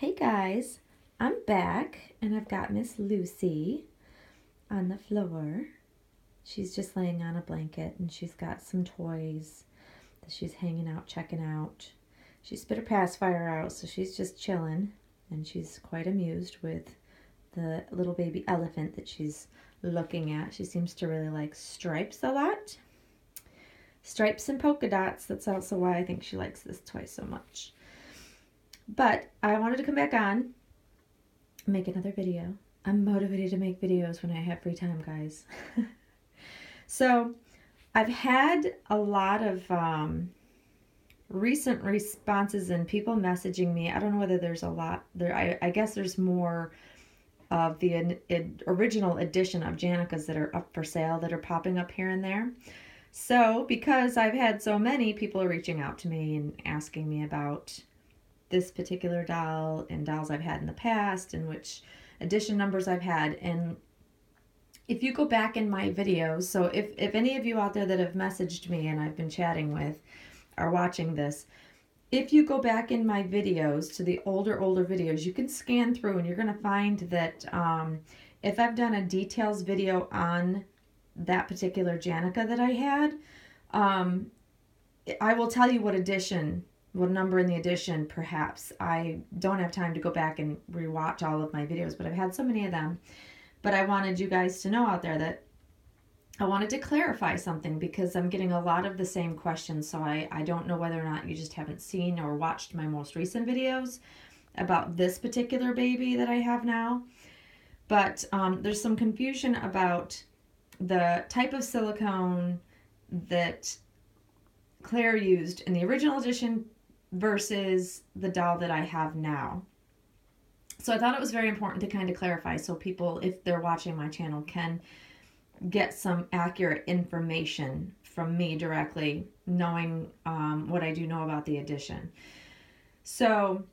Hey guys, I'm back and I've got Miss Lucy on the floor. She's just laying on a blanket and she's got some toys that she's hanging out, checking out. She spit her pacifier out, so she's just chilling and she's quite amused with the little baby elephant that she's looking at. She seems to really like stripes a lot. Stripes and polka dots, that's also why I think she likes this toy so much. But I wanted to come back on, make another video. I'm motivated to make videos when I have free time, guys. So I've had a lot of recent responses and people messaging me. I don't know whether there's a lot there. I guess there's more of the original edition of Janikas that are up for sale that are popping up here and there. So because I've had so many, people are reaching out to me and asking me about this particular doll and dolls I've had in the past and which edition numbers I've had. And if you go back in my videos, so if any of you out there that have messaged me and I've been chatting with are watching this, if you go back in my videos to the older videos, you can scan through and you're going to find that if I've done a details video on that particular Janika that I had, I will tell you what edition, what number in the edition, perhaps. I don't have time to go back and rewatch all of my videos, but I've had so many of them. But I wanted you guys to know out there that I wanted to clarify something because I'm getting a lot of the same questions. So I don't know whether or not you just haven't seen or watched my most recent videos about this particular baby that I have now. But there's some confusion about the type of silicone that Claire used in the original edition versus the doll that I have now. So I thought it was very important to kind of clarify so people, if they're watching my channel, can get some accurate information from me directly, knowing what I do know about the edition. So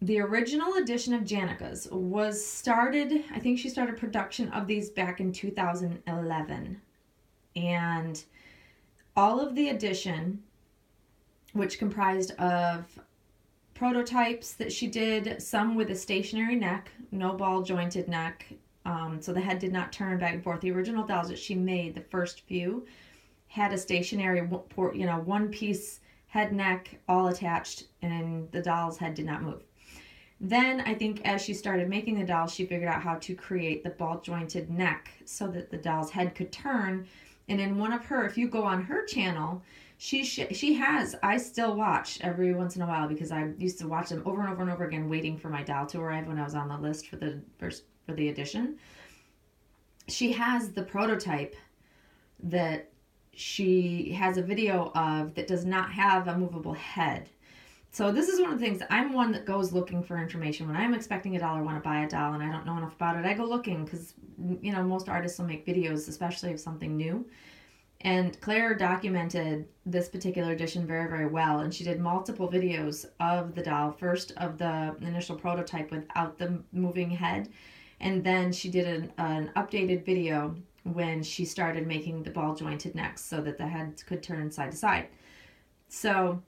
the original edition of Janikas was started, I think she started production of these back in 2011. And all of the edition, which comprised of prototypes that she did, some with a stationary neck, no ball jointed neck, so the head did not turn back and forth. The original dolls that she made, the first few, had a stationary, one piece head, neck, all attached, and the doll's head did not move. Then I think as she started making the dolls, she figured out how to create the ball jointed neck so that the doll's head could turn. And in one of her, if you go on her channel, she has, I still watch every once in a while because I used to watch them over and over and over again waiting for my doll to arrive when I was on the list for the edition. She has the prototype that she has a video of that does not have a movable head. So this is one of the things, I'm one that goes looking for information. When I'm expecting a doll or want to buy a doll and I don't know enough about it, I go looking because, most artists will make videos, especially of something new. And Claire documented this particular edition very, very well. And she did multiple videos of the doll. First of the initial prototype without the moving head. And then she did an updated video when she started making the ball jointed necks so that the head could turn side to side. So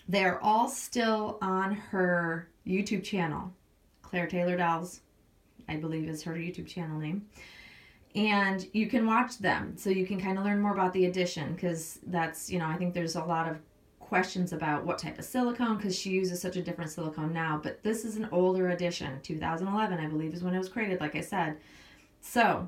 they're all still on her YouTube channel. Claire Taylor Dolls, I believe is her YouTube channel name. And you can watch them so you can kind of learn more about the edition because that's, I think there's a lot of questions about what type of silicone because she uses such a different silicone now. But this is an older edition, 2011, I believe is when it was created, like I said. So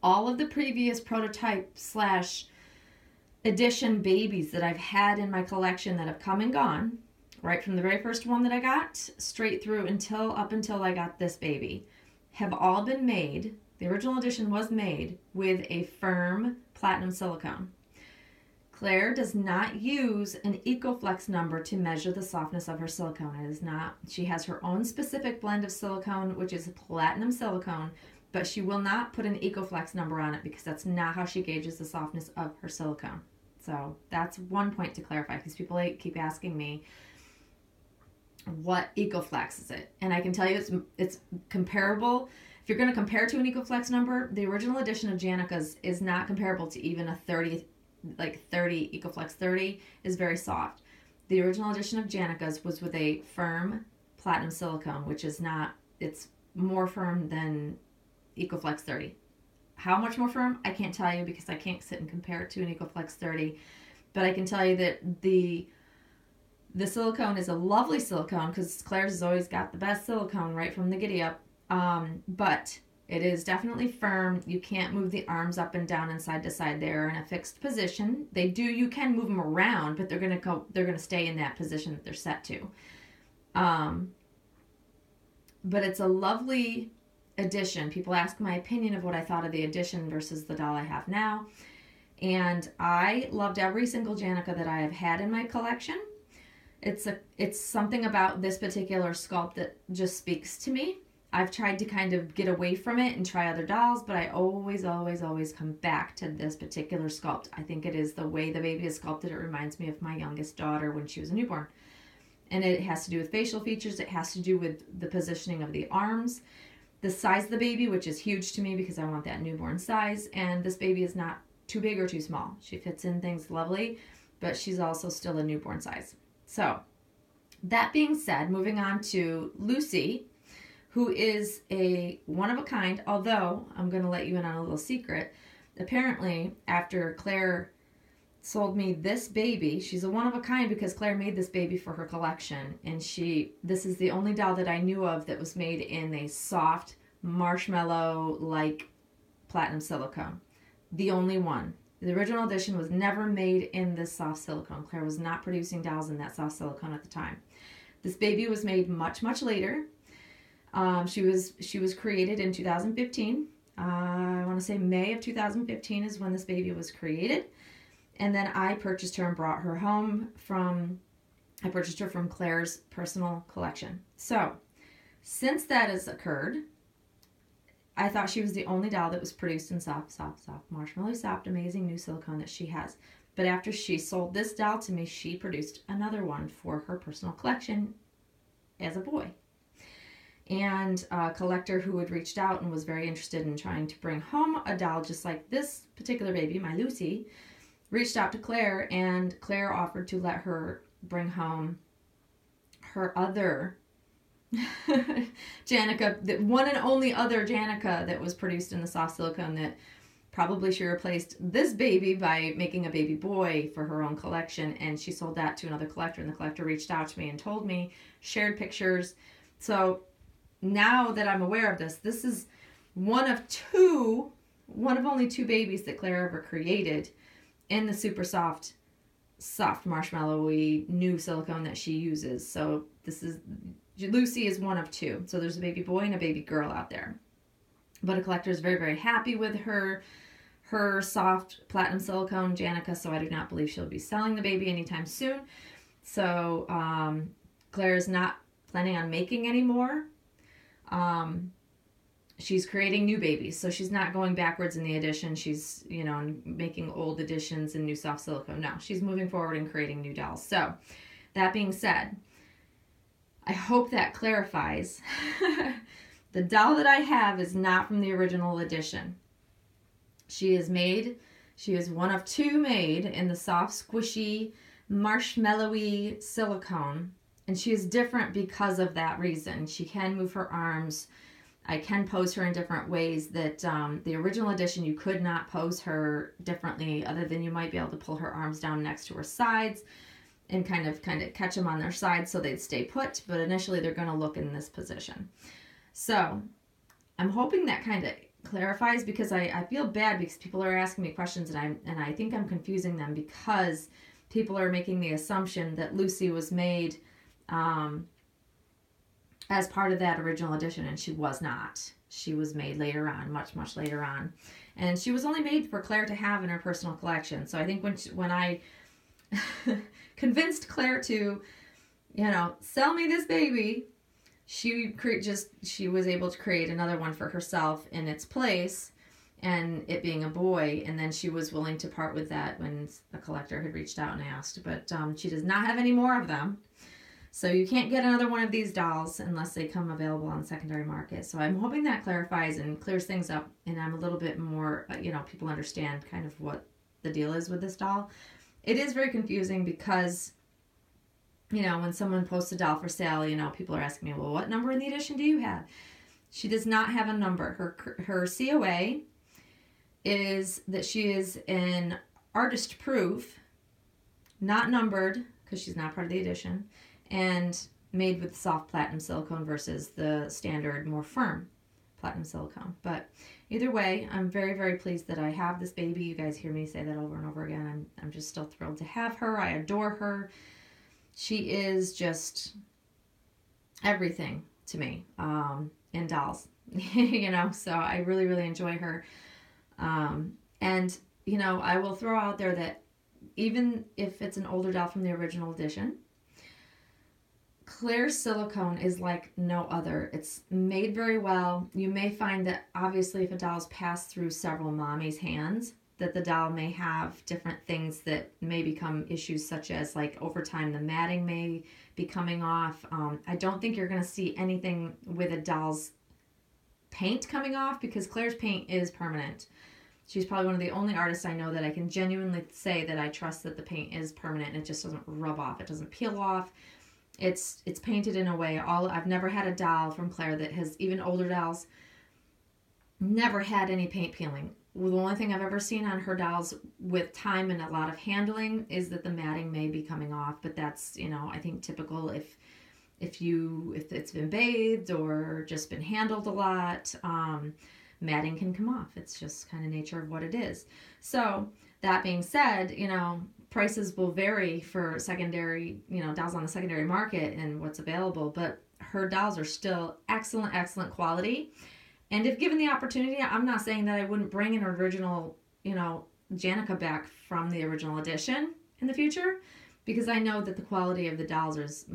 all of the previous prototype / edition babies that I've had in my collection that have come and gone, right from the very first one that I got straight through up until I got this baby, have all been made. The original edition was made with a firm platinum silicone. Claire does not use an EcoFlex number to measure the softness of her silicone. It is not. She has her own specific blend of silicone, which is platinum silicone, but she will not put an EcoFlex number on it because that's not how she gauges the softness of her silicone. So that's one point to clarify because people keep asking me, what EcoFlex is it? And I can tell you it's comparable. If you're going to compare to an EcoFlex number, the original edition of Janikas is not comparable to even a 30 EcoFlex 30 is very soft. The original edition of Janikas was with a firm platinum silicone, which is not, it's more firm than EcoFlex 30. How much more firm? I can't tell you because I can't sit and compare it to an EcoFlex 30. But I can tell you that the silicone is a lovely silicone because Claire's has always got the best silicone right from the giddy up. But it is definitely firm. You can't move the arms up and down and side to side. They're in a fixed position. You can move them around, but they're gonna stay in that position that they're set to. But it's a lovely addition. People ask my opinion of what I thought of the addition versus the doll I have now. And I loved every single Janika that I have had in my collection. It's something about this particular sculpt that just speaks to me. I've tried to kind of get away from it and try other dolls, but I always come back to this particular sculpt. I think it is the way the baby is sculpted. It reminds me of my youngest daughter when she was a newborn. And it has to do with facial features. It has to do with the positioning of the arms, the size of the baby, which is huge to me because I want that newborn size. And this baby is not too big or too small. She fits in things lovely, but she's also still a newborn size. So that being said, moving on to Lucy, who is a one-of-a-kind, although I'm going to let you in on a little secret. Apparently, after Claire sold me this baby, she's a one-of-a-kind because Claire made this baby for her collection, and this is the only doll that I knew of that was made in a soft, marshmallow-like platinum silicone. The only one. The original edition was never made in this soft silicone. Claire was not producing dolls in that soft silicone at the time. This baby was made much, much later. She was created in 2015. I want to say May of 2015 is when this baby was created. And then I purchased her and brought her home I purchased her from Claire's personal collection. So, since that has occurred, I thought she was the only doll that was produced in soft, marshmallow soft, amazing new silicone that she has. But after she sold this doll to me, she produced another one for her personal collection as a boy. And a collector who had reached out and was very interested in trying to bring home a doll just like this particular baby, my Lucy, reached out to Claire, and Claire offered to let her bring home her other Janika, the one and only other Janika that was produced in the soft silicone, that probably she replaced this baby by making a baby boy for her own collection, and she sold that to another collector, and the collector reached out to me and told me, shared pictures. So now that I'm aware of this is one of only two babies that Claire ever created in the super soft marshmallowy new silicone that she uses. So Lucy is one of two. So there's a baby boy and a baby girl out there. But a collector is very, very happy with her soft platinum silicone Janika, so I do not believe she'll be selling the baby anytime soon. So Claire is not planning on making any more. She's creating new babies, so she's not going backwards in the edition. She's, making old editions in new soft silicone. No, she's moving forward and creating new dolls. So, that being said, I hope that clarifies. The doll that I have is not from the original edition. She is one of two made in the soft, squishy, marshmallowy silicone. And she is different because of that reason. She can move her arms. I can pose her in different ways that the original edition, you could not pose her differently, other than you might be able to pull her arms down next to her sides and kind of catch them on their sides so they'd stay put. But initially they're going to look in this position. So I'm hoping that kind of clarifies, because I feel bad because people are asking me questions and I think I'm confusing them, because people are making the assumption that Lucy was made as part of that original edition, and she was not. She was made later on, much, much later on. And she was only made for Claire to have in her personal collection. So I think when I convinced Claire to, sell me this baby, she was able to create another one for herself in its place, and it being a boy. And then she was willing to part with that when a collector had reached out and asked. But she does not have any more of them. So you can't get another one of these dolls unless they come available on the secondary market. So I'm hoping that clarifies and clears things up, and I'm a little bit more, people understand kind of what the deal is with this doll. It is very confusing because you know, when someone posts a doll for sale, you know, people are asking me, well, what number in the edition do you have? She does not have a number. Her COA is that she is an artist proof, not numbered because she's not part of the edition, and made with soft platinum silicone versus the standard more firm platinum silicone. But either way, I'm very, very pleased that I have this baby. You guys hear me say that over and over again. I'm just still thrilled to have her. I adore her. She is just everything to me in dolls, you know, so I really, really enjoy her. And, you know, I will throw out there that even if it's an older doll from the original edition, Claire's silicone is like no other. It's made very well. You may find that obviously if a doll's passed through several mommies' hands, that the doll may have different things that may become issues, such as like over time the matting may be coming off. I don't think you're going to see anything with a doll's paint coming off because Claire's paint is permanent. She's probably one of the only artists I know that I can genuinely say that I trust that the paint is permanent and it just doesn't rub off. It doesn't peel off. It's painted in a way. I've never had a doll from Claire that has, even older dolls, never had any paint peeling. The only thing I've ever seen on her dolls with time and a lot of handling is that the matting may be coming off, but that's, you know, I think typical if it's been bathed or just been handled a lot, matting can come off. It's just kind of nature of what it is. So that being said, you know, prices will vary for secondary, you know, dolls on the secondary market and what's available, but her dolls are still excellent, excellent quality. And if given the opportunity, I'm not saying that I wouldn't bring an original, you know, Janika back from the original edition in the future, because I know that the quality of the dolls is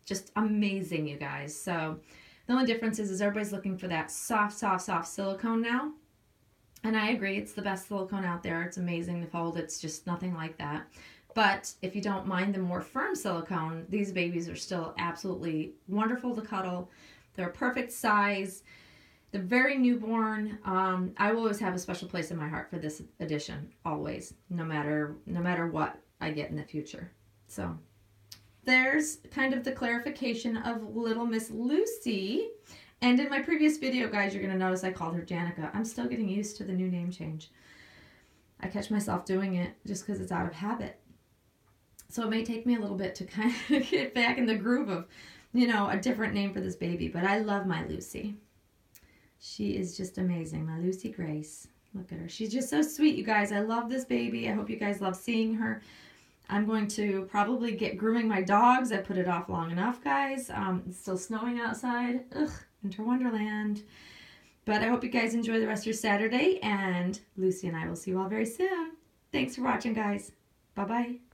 just amazing, you guys. So the only difference is everybody's looking for that soft, soft, soft silicone now. And I agree, it's the best silicone out there. It's amazing to hold. It's just nothing like that. But if you don't mind the more firm silicone, these babies are still absolutely wonderful to cuddle. They're a perfect size. They're very newborn. I will always have a special place in my heart for this edition, always, no matter what I get in the future. So there's kind of the clarification of Little Miss Lucy. And in my previous video, guys, you're going to notice I called her Janika. I'm still getting used to the new name change. I catch myself doing it just because it's out of habit. So it may take me a little bit to kind of get back in the groove of, you know, a different name for this baby. But I love my Lucy. She is just amazing. My Lucy Grace. Look at her. She's just so sweet, you guys. I love this baby. I hope you guys love seeing her. I'm going to probably get grooming my dogs. I put it off long enough, guys. It's still snowing outside. Ugh, winter wonderland. But I hope you guys enjoy the rest of your Saturday, and Lucy and I will see you all very soon. Thanks for watching, guys. Bye-bye.